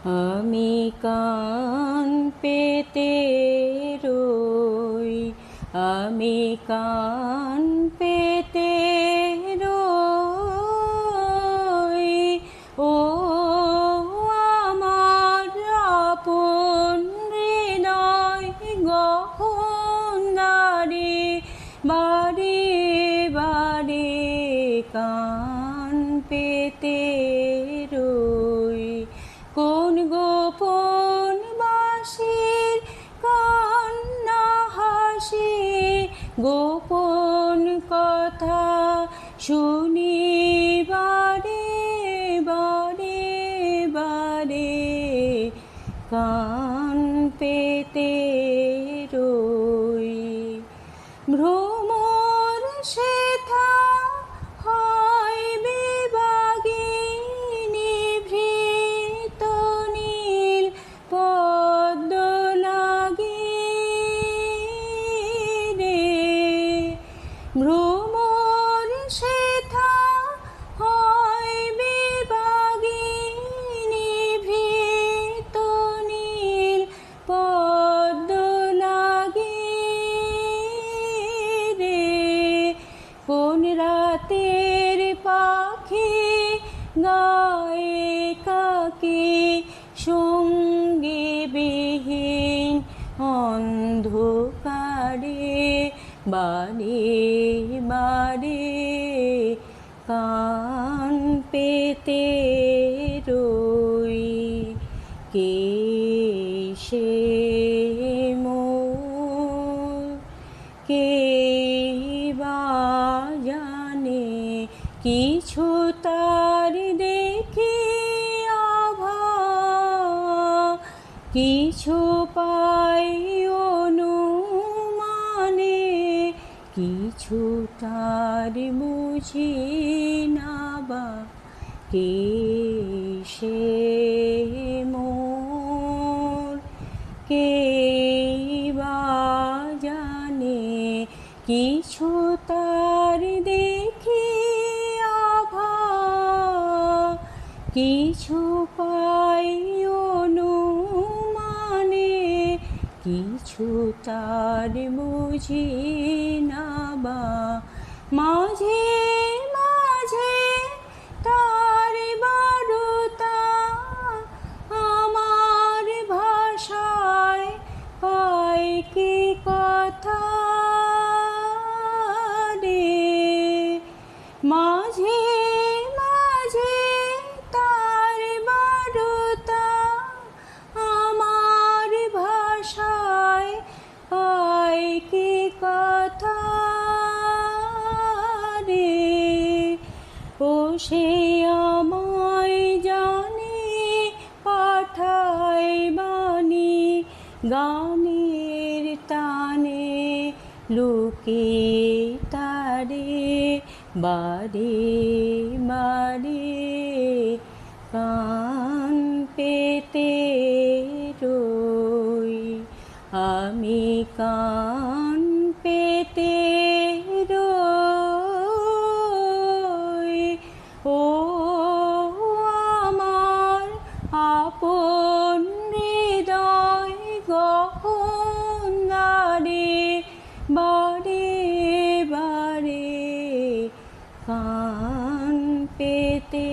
আমি কান পেতে রই, আমি কান পেতে রই। ও আমার আপন হৃদয় গহনারে, বারে বারে কান পেতে রই। কোন গোপন বাঁশির কান্না হাসি, গোপন কথা শুনি বারে বারে বারে কান পেতে রই। ভ্রমর সেথা হয় বিভাগিনী, ভৃত নীল পদ্ম লাগি রে। ভ্রমর সেথা হয় বিভাগিনী, ভৃত নীল পদ্ম লাগি রে। কোন রাতের পাখি গায়ে কাকে, সঙ্গী বিহীন অন্ধকারে, বারে বারে কান পেতে রই। কে সে মোর, কে বা জানে, কিছু তার দেখি আভা, কিছু পাই অনুমানে, কিছু তার বুঝি না বা। কে সে মোর, কে বা জানে, কিছু তার দেখি আভা, কিছু পাই অনুমানে, কিছু তার বুঝি না বা। মাঝে মাঝে তার বারতা আমার ভাষায় পায় কি কথা রে। মাঝে মাঝে তার বারতা আমার ভাষায় পায় কি কথা রে। ও সে আমায় জানে পাঠায় বাণী, গানের টানে লুকিয়ে তারে, বারে বারে কান পেতে রই। আমি কান পেতে রই। ও আমার আপন হৃদয় গহনারে, বারে বারে কান পেতে